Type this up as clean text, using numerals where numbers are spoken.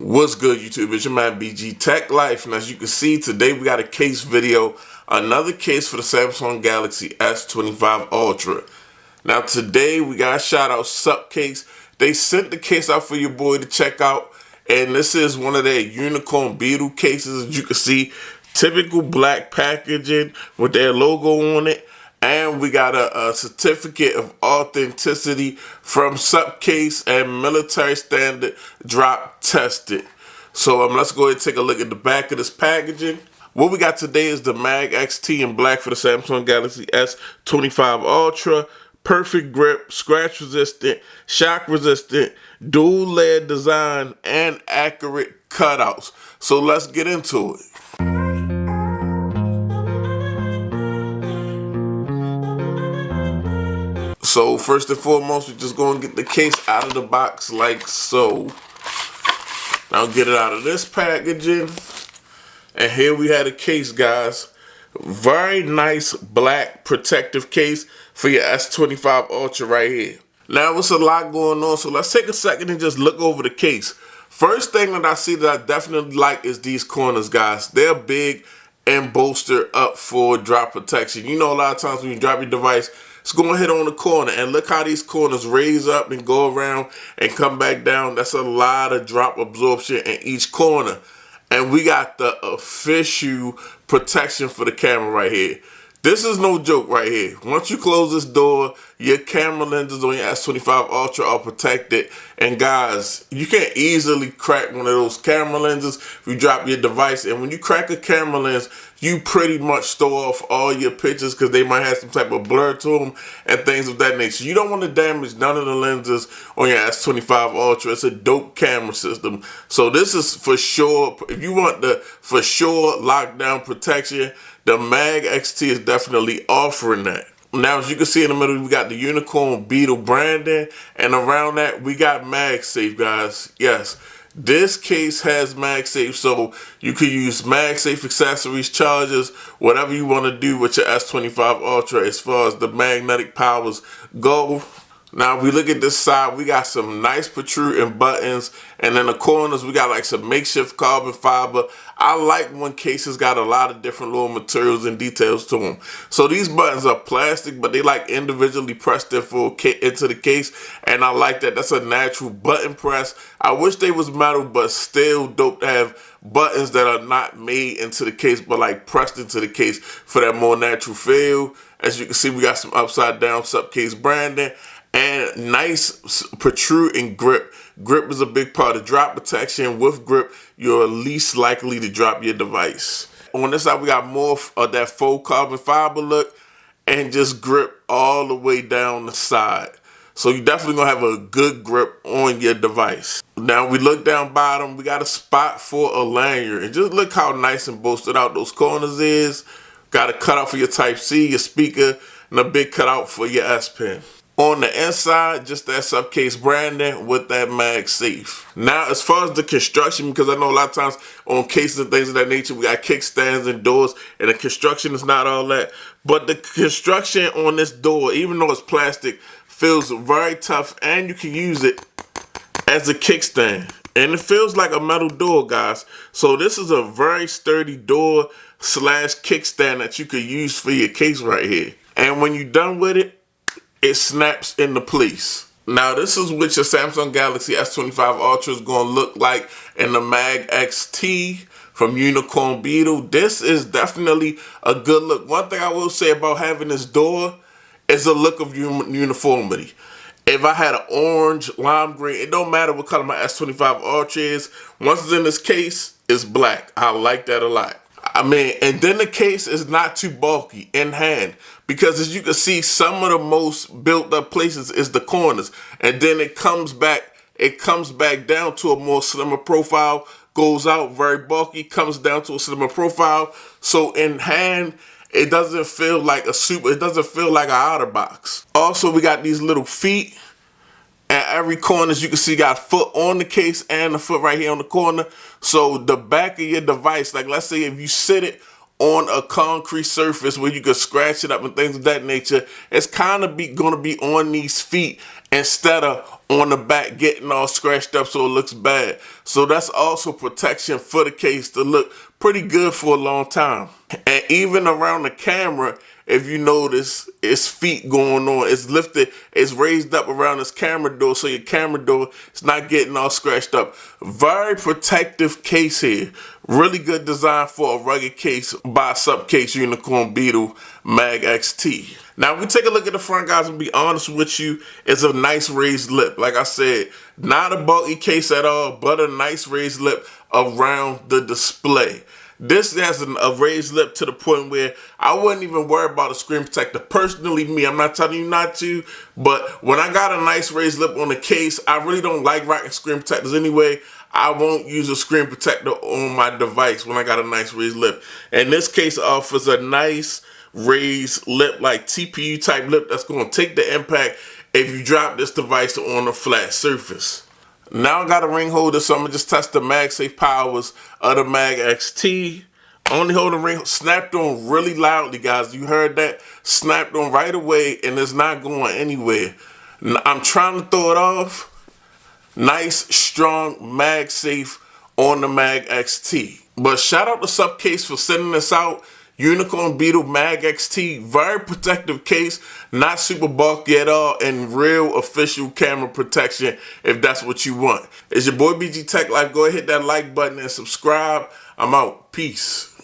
What's good, YouTube? It's your man BG Tech Life, and as you can see, today we got a case video, another case for the Samsung Galaxy S25 Ultra. Now today we got a shout out Supcase. They sent the case out for your boy to check out, and this is one of their unicorn beetle cases. As you can see, typical black packaging with their logo on it. And we got a certificate of authenticity from Supcase and military standard drop tested. So let's go ahead and take a look at the back of this packaging. What we got today is the Mag XT in black for the Samsung Galaxy S25 Ultra. Perfect grip, scratch resistant, shock resistant, dual layer design, and accurate cutouts. So let's get into it. So first and foremost, we're just going to get the case out of the box like so. Now get it out of this packaging. And here we have the case, guys. Very nice black protective case for your S25 Ultra right here. Now it's a lot going on, so let's take a second and just look over the case. First thing that I see that I definitely like is these corners, guys. They're big and bolstered up for drop protection. You know, a lot of times when you drop your device, it's going to hit on the corner, and look how these corners raise up and go around and come back down. That's a lot of drop absorption in each corner. And we got the official protection for the camera right here. This is no joke right here. Once you close this door, your camera lenses on your S25 Ultra are protected. And guys, you can easily crack one of those camera lenses if you drop your device. And when you crack a camera lens, you pretty much store off all your pictures because they might have some type of blur to them and things of that nature. You don't want to damage none of the lenses on your S25 Ultra. It's a dope camera system. So this is for sure. If you want the for sure lockdown protection, the Mag XT is definitely offering that. Now, as you can see in the middle, we got the unicorn beetle branding, and around that, we got MagSafe, guys. Yes, this case has MagSafe, so you can use MagSafe accessories, chargers, whatever you want to do with your S25 Ultra as far as the magnetic powers go. Now, we look at this side, we got some nice protruding buttons, and in the corners, we got like some makeshift carbon fiber. I like when cases got a lot of different little materials and details to them. So these buttons are plastic, but they like individually pressed into the case, and I like that. That's a natural button press. I wish they was metal, but still dope to have buttons that are not made into the case, but like pressed into the case for that more natural feel. As you can see, we got some upside down Supcase branding. And nice protruding grip. Grip is a big part of drop protection. With grip, you're least likely to drop your device. On this side, we got more of that faux carbon fiber look and just grip all the way down the side. So you're definitely going to have a good grip on your device. Now we look down bottom, we got a spot for a lanyard. And just look how nice and bolstered out those corners is. Got a cutout for your Type-C, your speaker, and a big cutout for your S Pen. On the inside, just that Supcase branding with that MagSafe. Now, as far as the construction, because I know a lot of times on cases and things of that nature, we got kickstands and doors, and the construction is not all that. But the construction on this door, even though it's plastic, feels very tough, and you can use it as a kickstand. And it feels like a metal door, guys. So this is a very sturdy door slash kickstand that you could use for your case right here. And when you're done with it, it snaps into place. Now this is what your Samsung Galaxy S25 Ultra is going to look like in the Mag XT from Unicorn Beetle. This is definitely a good look. One thing I will say about having this door is a look of uniformity. If I had an orange, lime green, it don't matter what color my S25 Ultra is. Once it's in this case, it's black. I like that a lot. I mean, and then the case is not too bulky in hand, because as you can see, some of the most built up places is the corners, and then it comes back down to a more slimmer profile, goes out very bulky, comes down to a slimmer profile. So in hand, it doesn't feel like it doesn't feel like an outer box. Also, we got these little feet. At every corner, as you can see, got foot on the case and the foot right here on the corner. So the back of your device, like let's say if you sit it on a concrete surface where you can scratch it up and things of that nature, it's kind of going to be on these feet instead of on the back getting all scratched up so it looks bad. So that's also protection for the case to look pretty good for a long time. And even around the camera, if you notice, its feet going on, it's lifted, it's raised up around this camera door so your camera door is not getting all scratched up. Very protective case here. Really good design for a rugged case by Supcase Unicorn Beetle Mag XT. Now, if we take a look at the front, guys, and be honest with you, it's a nice raised lip. Like I said, not a bulky case at all, but a nice raised lip around the display. This has a raised lip to the point where I wouldn't even worry about a screen protector. Personally, me, I'm not telling you not to, but when I got a nice raised lip on the case, I really don't like rocking screen protectors anyway. I won't use a screen protector on my device when I got a nice raised lip. And this case offers a nice raised lip, like TPU type lip, that's going to take the impact if you drop this device on a flat surface. Now I got a ring holder, so I'm going to just test the MagSafe powers of the Mag XT. Only holding ring, snapped on really loudly, guys. You heard that? Snapped on right away, and it's not going anywhere. I'm trying to throw it off. Nice, strong MagSafe on the Mag XT. But shout out to Supcase for sending this out. Unicorn Beetle Mag XT, very protective case, not super bulky at all, and real official camera protection if that's what you want. It's your boy BG Tech Life. Go ahead, hit that like button and subscribe. I'm out. Peace.